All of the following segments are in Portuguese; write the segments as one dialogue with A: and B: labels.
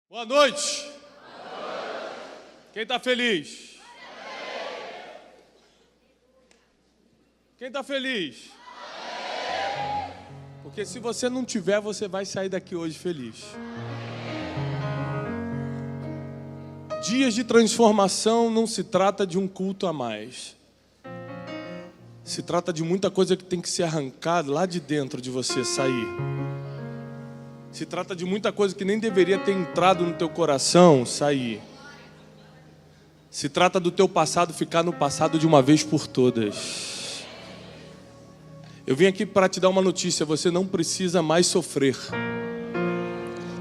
A: Boa noite. Quem está feliz? Quem está feliz? Porque se você não tiver, você vai sair daqui hoje feliz. Dias de transformação não se trata de um culto a mais. Se trata de muita coisa que tem que ser arrancada lá de dentro de você sair. Se trata de muita coisa que nem deveria ter entrado no teu coração, sair. Se trata do teu passado ficar no passado de uma vez por todas. Eu vim aqui para te dar uma notícia, você não precisa mais sofrer.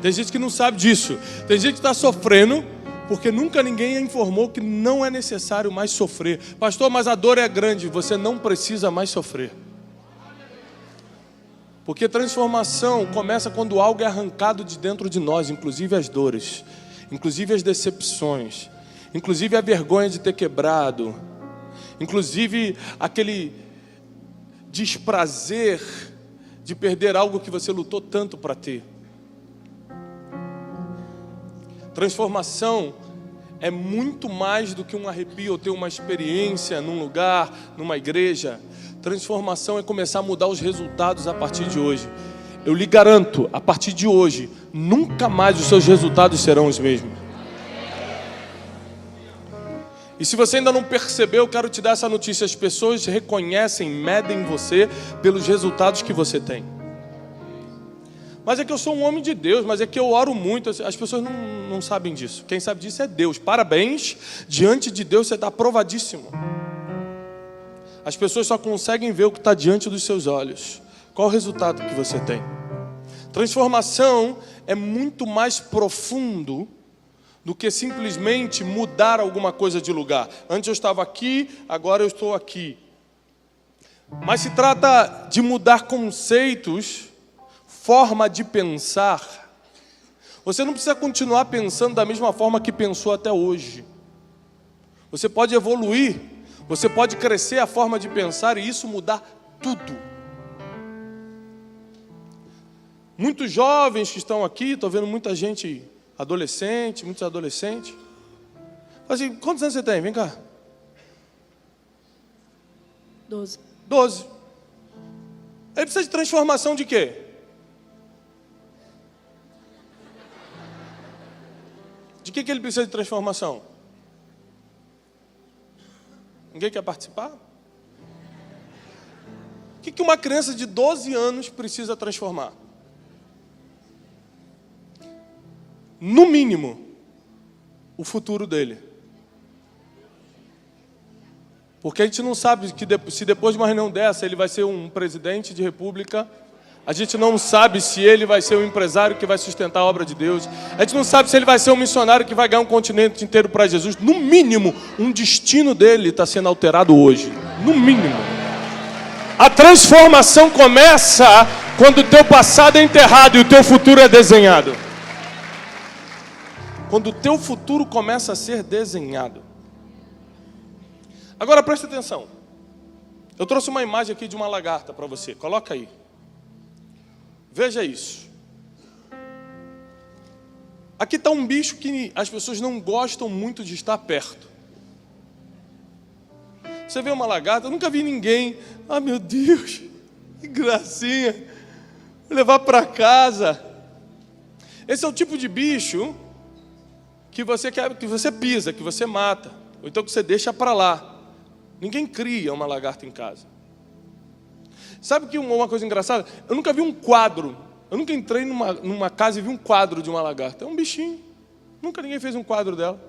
A: Tem gente que não sabe disso. Tem gente que está sofrendo porque nunca ninguém informou que não é necessário mais sofrer. Pastor, mas a dor é grande, você não precisa mais sofrer. Porque transformação começa quando algo é arrancado de dentro de nós, inclusive as dores, inclusive as decepções, inclusive a vergonha de ter quebrado, inclusive aquele desprazer de perder algo que você lutou tanto para ter. Transformação é muito mais do que um arrepio ou ter uma experiência num lugar, numa igreja. Transformação é começar a mudar os resultados a partir de hoje. Eu lhe garanto, a partir de hoje, nunca mais os seus resultados serão os mesmos. E se você ainda não percebeu, eu quero te dar essa notícia. As pessoas reconhecem, medem você pelos resultados que você tem. Mas é que eu sou um homem de Deus, mas é que eu oro muito. As pessoas não sabem disso. Quem sabe disso é Deus. Parabéns, diante de Deus você está aprovadíssimo. As pessoas só conseguem ver o que está diante dos seus olhos. Qual o resultado que você tem? Transformação é muito mais profundo do que simplesmente mudar alguma coisa de lugar. Antes eu estava aqui, agora eu estou aqui. Mas se trata de mudar conceitos, forma de pensar. Você não precisa continuar pensando da mesma forma que pensou até hoje. Você pode evoluir. Você pode crescer a forma de pensar e isso mudar tudo. Muitos jovens que estão aqui, estou vendo muita gente adolescente, muitos adolescentes. Assim, quantos anos você tem? Vem cá.
B: 12.
A: 12. Ele precisa de transformação de quê? De que ele precisa de transformação? Ninguém quer participar? O que uma criança de 12 anos precisa transformar? No mínimo, o futuro dele. Porque a gente não sabe que se depois de uma reunião dessa ele vai ser um presidente de república. A gente não sabe se ele vai ser um empresário que vai sustentar a obra de Deus. A gente não sabe se ele vai ser um missionário que vai ganhar um continente inteiro para Jesus. No mínimo, um destino dele está sendo alterado hoje. No mínimo. A transformação começa quando o teu passado é enterrado e o teu futuro é desenhado. Quando o teu futuro começa a ser desenhado. Agora presta atenção. Eu trouxe uma imagem aqui de uma lagarta para você. Coloca aí. Veja isso. Aqui está um bicho que as pessoas não gostam muito de estar perto. Você vê uma lagarta, eu nunca vi ninguém. Ah, meu Deus, que gracinha. Vou levar para casa. Esse é o tipo de bicho que você quer, que você pisa, que você mata, ou então que você deixa para lá. Ninguém cria uma lagarta em casa. Sabe que uma coisa engraçada? Eu nunca vi um quadro. Eu nunca entrei numa casa e vi um quadro de uma lagarta. É um bichinho. Nunca ninguém fez um quadro dela.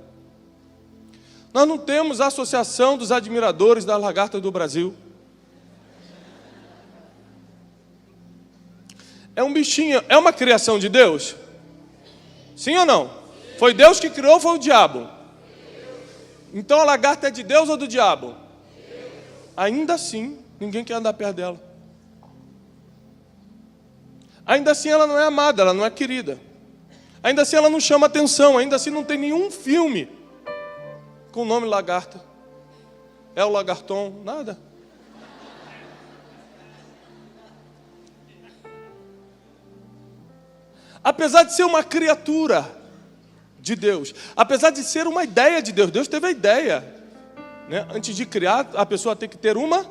A: Nós não temos a Associação dos Admiradores da Lagarta do Brasil. É um bichinho. É uma criação de Deus? Sim ou não? Foi Deus que criou ou foi o diabo? Então a lagarta é de Deus ou do diabo? Ainda assim, ninguém quer andar perto dela. Ainda assim ela não é amada, ela não é querida. Ainda assim ela não chama atenção, ainda assim não tem nenhum filme com o nome lagarta. É o lagarton, nada. Apesar de ser uma criatura, de Deus. Apesar de ser uma ideia de Deus, Deus teve a ideia, né? Antes de criar, a pessoa tem que ter uma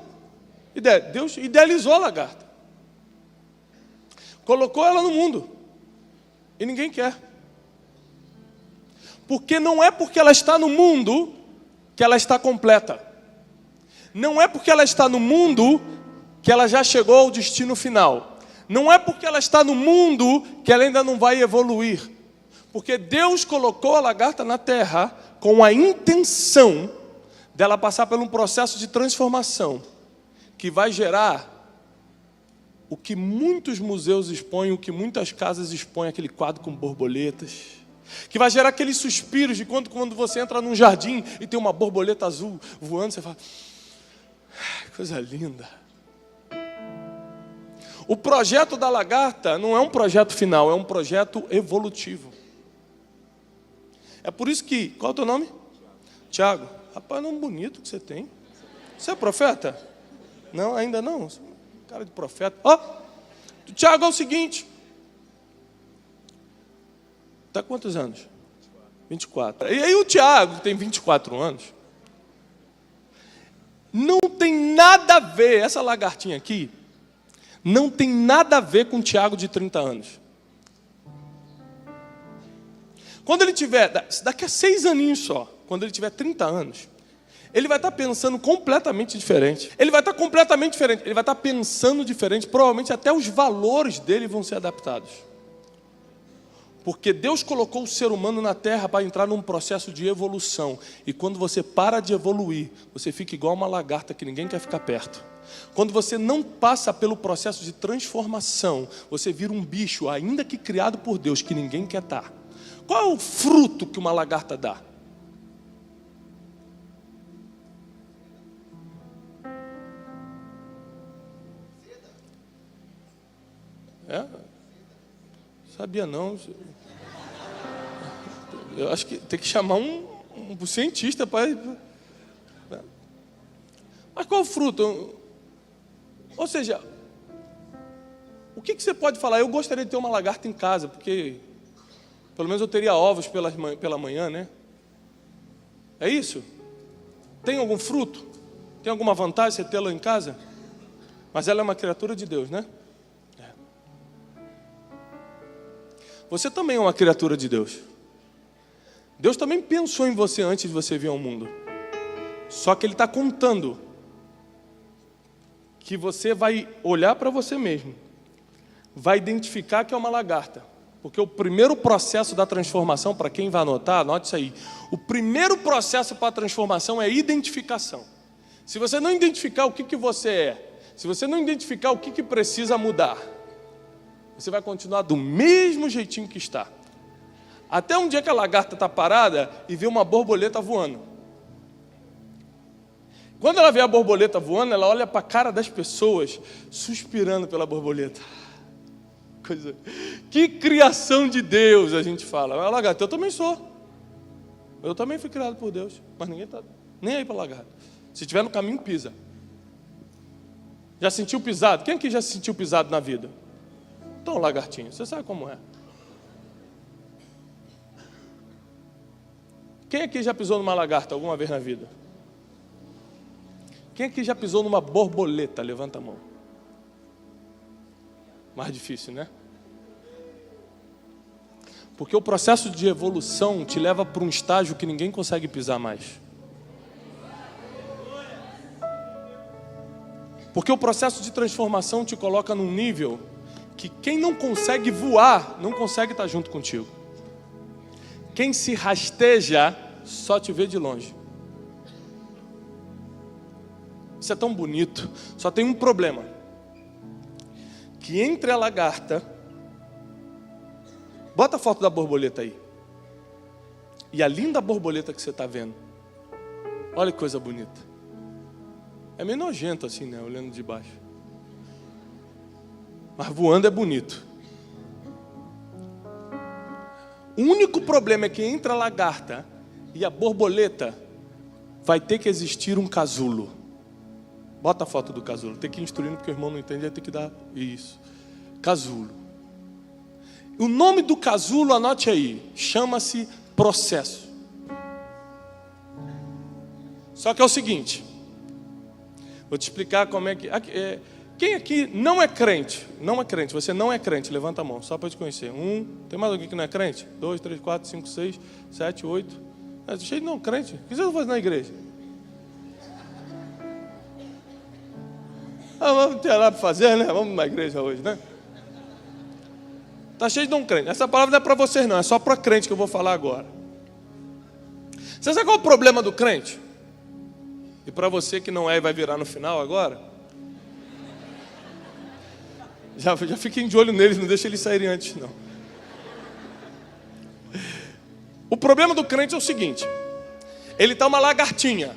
A: ideia. Deus idealizou a lagarta, colocou ela no mundo, e ninguém quer. Porque não é porque ela está no mundo que ela está completa. Não é porque ela está no mundo que ela já chegou ao destino final. Não é porque ela está no mundo que ela ainda não vai evoluir. Porque Deus colocou a lagarta na terra com a intenção dela passar por um processo de transformação que vai gerar o que muitos museus expõem, o que muitas casas expõem, aquele quadro com borboletas, que vai gerar aqueles suspiros de quando você entra num jardim e tem uma borboleta azul voando, você fala, coisa linda. O projeto da lagarta não é um projeto final, é um projeto evolutivo. É por isso que, qual é o teu nome? Tiago. Rapaz, nome bonito que você tem. Você é profeta? Não, ainda não. Cara de profeta. Ó, Tiago, é o seguinte. Está quantos anos? 24. E aí o Tiago, que tem 24 anos, não tem nada a ver, essa lagartinha aqui, não tem nada a ver com o Tiago de 30 anos. Quando ele tiver, daqui a 6 aninhos só, quando ele tiver 30 anos, ele vai estar pensando completamente diferente. Ele vai estar completamente diferente. Ele vai estar pensando diferente. Provavelmente até os valores dele vão ser adaptados. Porque Deus colocou o ser humano na terra para entrar num processo de evolução. E quando você para de evoluir, você fica igual uma lagarta que ninguém quer ficar perto. Quando você não passa pelo processo de transformação, você vira um bicho, ainda que criado por Deus, que ninguém quer estar. Qual é o fruto que uma lagarta dá? É? Sabia não. Eu acho que tem que chamar um cientista para... Mas qual o fruto? Ou seja, o que você pode falar? Eu gostaria de ter uma lagarta em casa, porque pelo menos eu teria ovos pela manhã, né? É isso? Tem algum fruto? Tem alguma vantagem você tê-la em casa? Mas ela é uma criatura de Deus, né? É. Você também é uma criatura de Deus. Deus também pensou em você antes de você vir ao mundo. Só que Ele está contando que você vai olhar para você mesmo, vai identificar que é uma lagarta. Porque o primeiro processo da transformação, para quem vai anotar, anote isso aí. O primeiro processo para a transformação é identificação. Se você não identificar o que você é, se você não identificar o que precisa mudar, você vai continuar do mesmo jeitinho que está. Até um dia que a lagarta está parada e vê uma borboleta voando. Quando ela vê a borboleta voando, ela olha para a cara das pessoas, suspirando pela borboleta. Coisa... Que criação de Deus, a gente fala. A lagarta, eu também sou. Eu também fui criado por Deus. Mas ninguém está nem aí para a lagarta. Se estiver no caminho, pisa. Já sentiu pisado? Quem aqui já se sentiu pisado na vida? Então, lagartinho, você sabe como é. Quem aqui já pisou numa lagarta alguma vez na vida? Quem aqui já pisou numa borboleta? Levanta a mão. Mais difícil, né? Porque o processo de evolução te leva para um estágio que ninguém consegue pisar mais. Porque o processo de transformação te coloca num nível que quem não consegue voar, não consegue estar junto contigo. Quem se rasteja, só te vê de longe. Isso é tão bonito. Só tem um problema. Que entre a lagarta... Bota a foto da borboleta aí. E a linda borboleta que você está vendo. Olha que coisa bonita. É meio nojento assim, né? Olhando de baixo. Mas voando é bonito. O único problema é que entre a lagarta e a borboleta vai ter que existir um casulo. Bota a foto do casulo. Tem que ir instruindo porque o irmão não entende, vai ter que dar isso. Casulo. O nome do casulo, anote aí, chama-se processo. Só que é o seguinte, vou te explicar como é que... Quem aqui não é crente? Não é crente, você não é crente, levanta a mão, só para te conhecer. Tem mais alguém que não é crente? 2, 3, 4, 5, 6, 7, 8. Cheio de não crente. O que vocês vão fazer na igreja? Vamos ter lá para fazer, né? Vamos na igreja hoje, né? Está cheio de não crente. Essa palavra não é para vocês não, é só para crente que eu vou falar agora. Você sabe qual é o problema do crente? E para você que não é e vai virar no final agora... Já fiquem de olho neles, não deixa eles saírem antes, não. O problema do crente é o seguinte. Ele está uma lagartinha.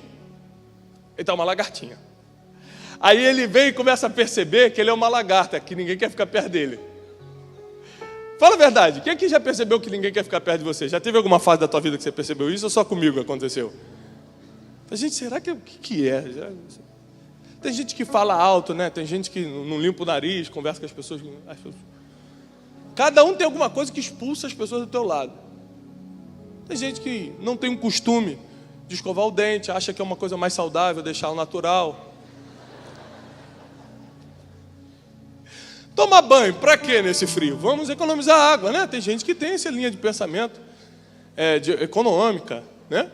A: Aí ele vem e começa a perceber que ele é uma lagarta, que ninguém quer ficar perto dele. Fala a verdade, quem aqui já percebeu que ninguém quer ficar perto de você? Já teve alguma fase da tua vida que você percebeu isso ou só comigo aconteceu? Gente, será que o que é? Tem gente que fala alto, né? Tem gente que não limpa o nariz, conversa com as pessoas. Cada um tem alguma coisa que expulsa as pessoas do teu lado. Tem gente que não tem um costume de escovar o dente, acha que é uma coisa mais saudável, deixar o natural. Tomar banho, para quê nesse frio? Vamos economizar água, né? Tem gente que tem essa linha de pensamento econômica, né?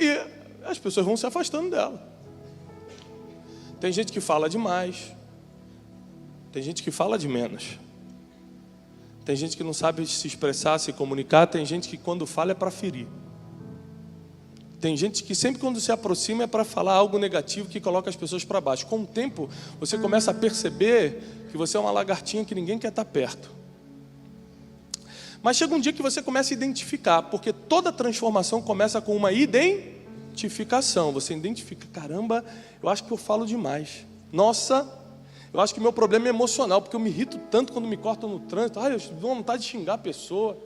A: E as pessoas vão se afastando dela. Tem gente que fala demais. Tem gente que fala de menos. Tem gente que não sabe se expressar, se comunicar. Tem gente que quando fala é para ferir. Tem gente que sempre quando se aproxima é para falar algo negativo que coloca as pessoas para baixo. Com o tempo, você começa a perceber que você é uma lagartinha que ninguém quer estar perto. Mas chega um dia que você começa a identificar, porque toda transformação começa com uma identificação. Você identifica, caramba, eu acho que eu falo demais. Nossa, eu acho que meu problema é emocional, porque eu me irrito tanto quando me cortam no trânsito. Eu dou vontade de xingar a pessoa.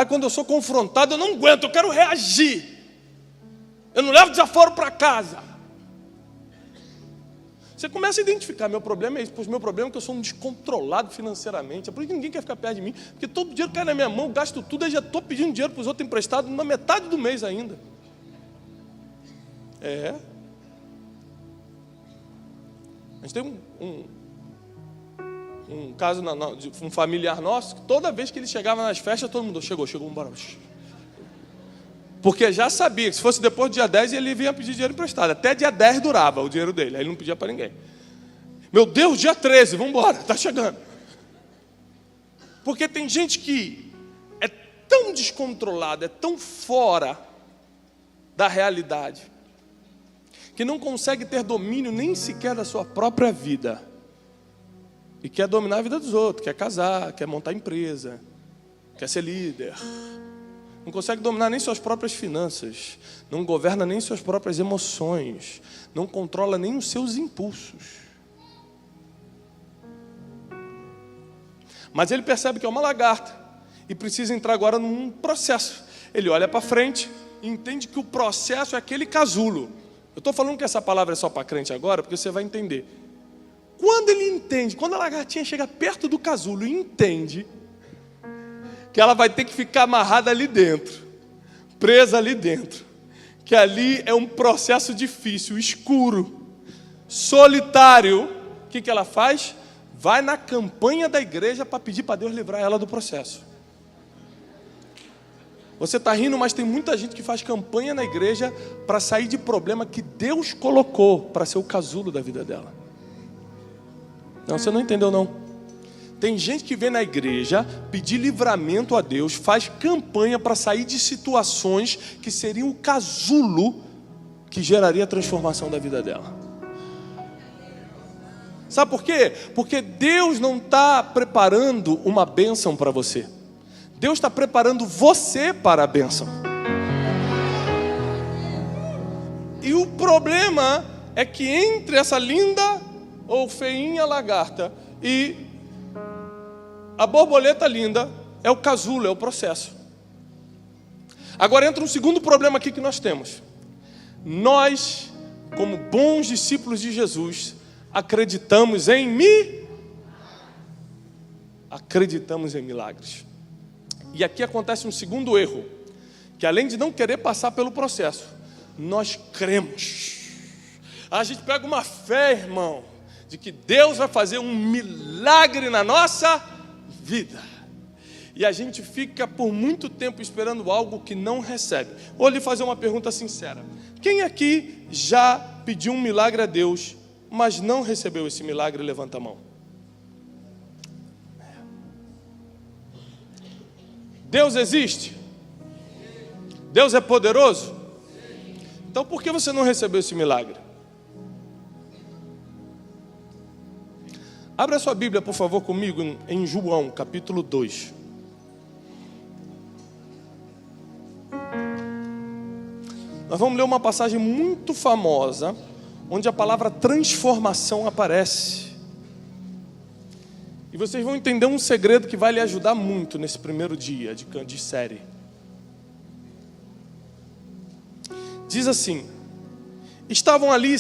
A: Quando eu sou confrontado, eu não aguento, eu quero reagir. Eu não levo desaforo para casa. Você começa a identificar, meu problema é isso. Pois meu problema é que eu sou um descontrolado financeiramente. É por isso que ninguém quer ficar perto de mim. Porque todo dinheiro cai na minha mão, eu gasto tudo, aí já estou pedindo dinheiro para os outros emprestados na metade do mês ainda. A gente tem um caso de um familiar nosso, que toda vez que ele chegava nas festas, todo mundo chegou, vamos embora. Porque já sabia que se fosse depois do dia 10, ele vinha pedir dinheiro emprestado. Até dia 10 durava o dinheiro dele, aí ele não pedia para ninguém. Meu Deus, dia 13, vamos embora, está chegando. Porque tem gente que é tão descontrolada, é tão fora da realidade, que não consegue ter domínio nem sequer da sua própria vida. E quer dominar a vida dos outros, quer casar, quer montar empresa, quer ser líder. Não consegue dominar nem suas próprias finanças, não governa nem suas próprias emoções, não controla nem os seus impulsos. Mas ele percebe que é uma lagarta e precisa entrar agora num processo. Ele olha para frente e entende que o processo é aquele casulo. Eu estou falando que essa palavra é só para crente agora, porque você vai entender. Quando ele entende, quando a lagartinha chega perto do casulo e entende que ela vai ter que ficar amarrada ali dentro, presa ali dentro, que ali é um processo difícil, escuro, solitário, o que ela faz? Vai na campanha da igreja para pedir para Deus livrar ela do processo. Você está rindo, mas tem muita gente que faz campanha na igreja para sair de problema que Deus colocou para ser o casulo da vida dela. Não, você não entendeu não. Tem gente que vem na igreja pedir livramento a Deus, faz campanha para sair de situações que seriam o casulo que geraria a transformação da vida dela. Sabe por quê? Porque Deus não está preparando uma bênção para você. Deus está preparando você para a bênção. E o problema é que entre essa linda ou feinha lagarta e a borboleta linda é o casulo, é o processo. Agora entra um segundo problema aqui que nós temos. Nós, como bons discípulos de Jesus, acreditamos em milagres. E aqui acontece um segundo erro, que além de não querer passar pelo processo, nós cremos. A gente pega uma fé, irmão, de que Deus vai fazer um milagre na nossa vida. E a gente fica por muito tempo esperando algo que não recebe. Vou lhe fazer uma pergunta sincera. Quem aqui já pediu um milagre a Deus, mas não recebeu esse milagre? Levanta a mão. Deus existe? Deus é poderoso? Então por que você não recebeu esse milagre? Abra a sua Bíblia, por favor, comigo em João, capítulo 2. Nós vamos ler uma passagem muito famosa, onde a palavra transformação aparece. E vocês vão entender um segredo que vai lhe ajudar muito nesse primeiro dia de série. Diz assim: estavam ali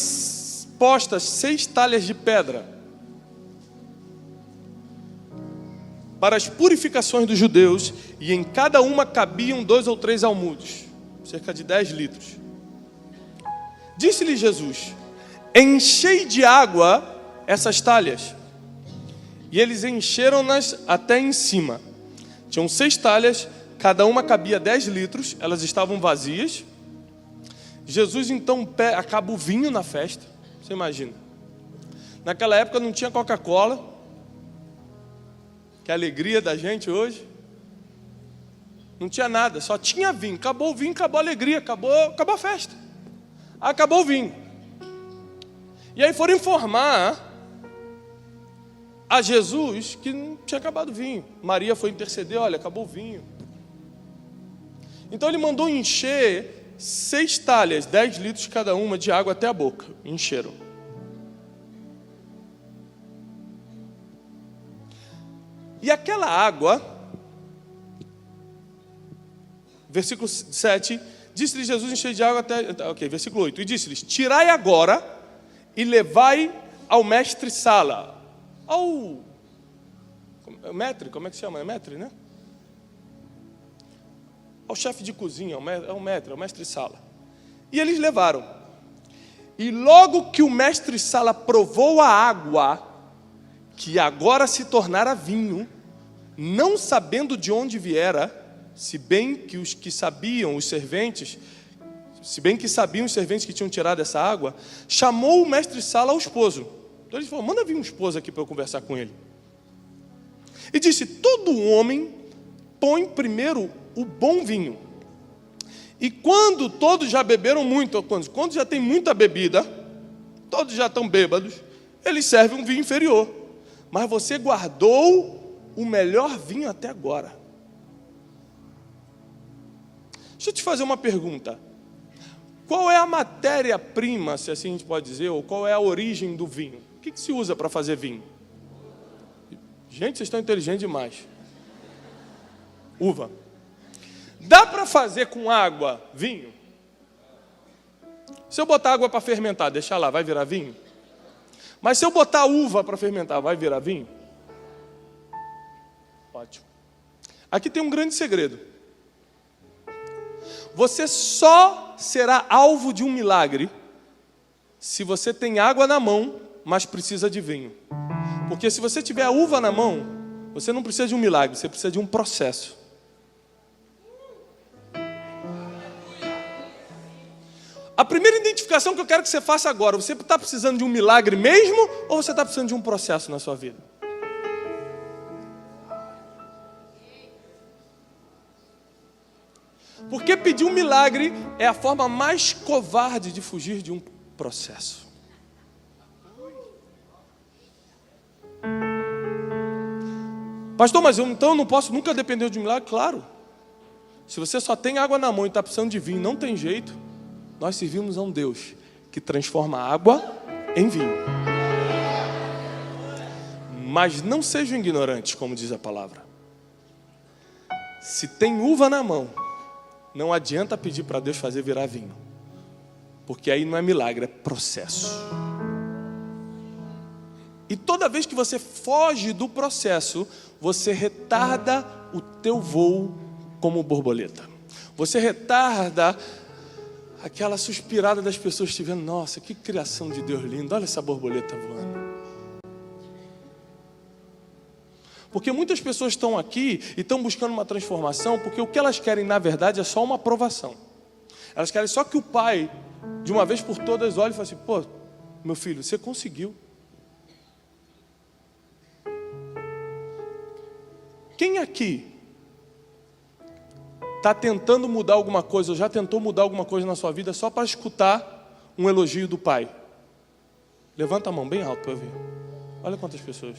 A: postas 6 talhas de pedra para as purificações dos judeus, e em cada uma cabiam 2 ou 3 almudes, cerca de 10 litros. Disse-lhe Jesus: enchei de água essas talhas. E eles encheram-nas até em cima. Tinham 6 talhas, cada uma cabia 10 litros, elas estavam vazias. Jesus então acaba o vinho na festa. Você imagina? Naquela época não tinha Coca-Cola, que é a alegria da gente hoje. Não tinha nada, só tinha vinho. Acabou o vinho, acabou a alegria, acabou a festa. Acabou o vinho. E aí foram informar a Jesus que não tinha acabado o vinho. Maria foi interceder: olha, acabou o vinho. Então ele mandou encher 6 talhas, 10 litros cada uma de água até a boca. Encheram. E aquela água, versículo 7, disse-lhes Jesus: enchei de água até... Ok, versículo 8. E disse-lhes: tirai agora e levai ao mestre-sala. Ao maître, como é que se chama? É maître, né? Ao chefe de cozinha, ao maître, ao mestre-sala. E eles levaram. E logo que o mestre-sala provou a água, que agora se tornara vinho, não sabendo de onde viera, se bem que sabiam os serventes que tinham tirado essa água, chamou o mestre-sala ao esposo. Então ele falou: manda vir um esposo aqui para eu conversar com ele. E disse: todo homem põe primeiro o bom vinho. E quando todos já beberam muito, quando já tem muita bebida, todos já estão bêbados, ele serve um vinho inferior. Mas você guardou o melhor vinho até agora. Deixa eu te fazer uma pergunta. Qual é a matéria-prima, se assim a gente pode dizer, ou qual é a origem do vinho? O que se usa para fazer vinho? Gente, vocês estão inteligentes demais. Uva. Dá para fazer com água vinho? Se eu botar água para fermentar, deixar lá, vai virar vinho? Mas se eu botar uva para fermentar, vai virar vinho? Ótimo. Aqui tem um grande segredo. Você só será alvo de um milagre se você tem água na mão, mas precisa de vinho. Porque se você tiver a uva na mão, você não precisa de um milagre, você precisa de um processo. A primeira identificação que eu quero que você faça agora: você está precisando de um milagre mesmo, ou você está precisando de um processo na sua vida? Porque pedir um milagre é a forma mais covarde de fugir de um processo. Pastor, mas então eu não posso nunca depender de um milagre? Claro. Se você só tem água na mão e está precisando de vinho, não tem jeito. Nós servimos a um Deus que transforma a água em vinho. Mas não sejam ignorantes, como diz a palavra. Se tem uva na mão, não adianta pedir para Deus fazer virar vinho. Porque aí não é milagre, é processo. E toda vez que você foge do processo, você retarda o teu voo como borboleta. Você retarda aquela suspirada das pessoas te vendo. Nossa, que criação de Deus linda. Olha essa borboleta voando. Porque muitas pessoas estão aqui e estão buscando uma transformação, porque o que elas querem, na verdade, é só uma aprovação. Elas querem só que o pai, de uma vez por todas, olhe e fale assim: pô, meu filho, você conseguiu. Quem aqui está tentando mudar alguma coisa, ou já tentou mudar alguma coisa na sua vida só para escutar um elogio do pai? Levanta a mão bem alto para eu ver. Olha quantas pessoas.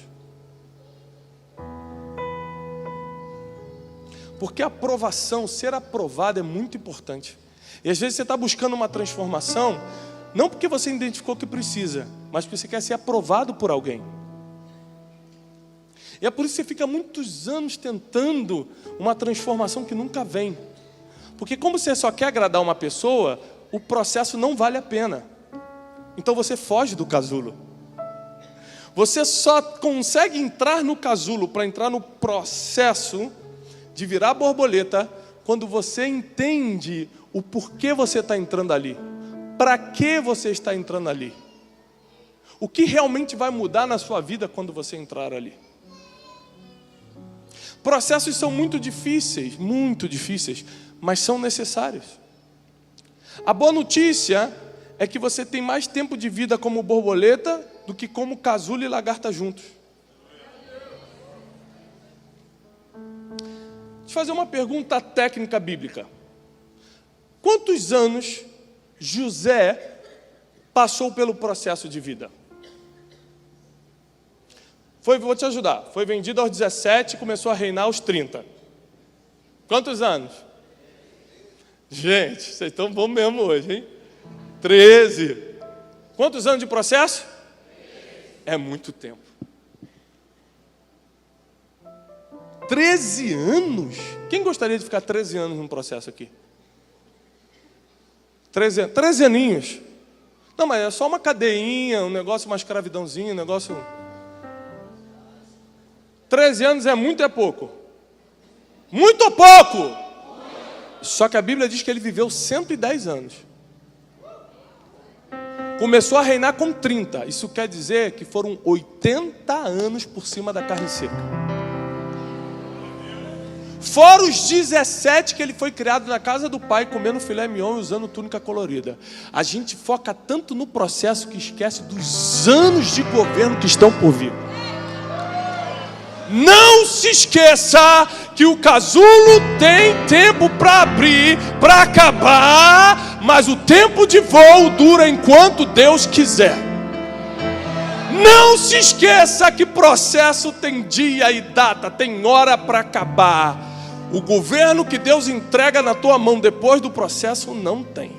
A: Porque a aprovação, ser aprovado é muito importante. E às vezes você está buscando uma transformação, não porque você identificou que precisa, mas porque você quer ser aprovado por alguém. E é por isso que você fica muitos anos tentando uma transformação que nunca vem. Porque como você só quer agradar uma pessoa, o processo não vale a pena. Então você foge do casulo. Você só consegue entrar no casulo para entrar no processo de virar borboleta quando você entende o porquê você está entrando ali. Para que você está entrando ali. O que realmente vai mudar na sua vida quando você entrar ali. Processos são muito difíceis, mas são necessários. A boa notícia é que você tem mais tempo de vida como borboleta do que como casulo e lagarta juntos. Deixa eu fazer uma pergunta técnica bíblica. Quantos anos José passou pelo processo de vida? Vou te ajudar. Foi vendido aos 17 e começou a reinar aos 30. Quantos anos? Gente, vocês estão bons mesmo hoje, hein? 13. Quantos anos de processo? É muito tempo. 13 anos? Quem gostaria de ficar 13 anos num processo aqui? 13 aninhos. Não, mas é só uma cadeinha, um negócio, uma escravidãozinha, um negócio... 13 anos é muito ou é pouco? Muito ou pouco? Só que a Bíblia diz que ele viveu 110 anos. Começou a reinar com 30. Isso quer dizer que foram 80 anos por cima da carne seca. Fora os 17 que ele foi criado na casa do pai, comendo filé mignon e usando túnica colorida. A gente foca tanto no processo que esquece dos anos de governo que estão por vir. Não se esqueça que o casulo tem tempo para abrir, para acabar, mas o tempo de voo dura enquanto Deus quiser. Não se esqueça que processo tem dia e data, tem hora para acabar. O governo que Deus entrega na tua mão depois do processo não tem.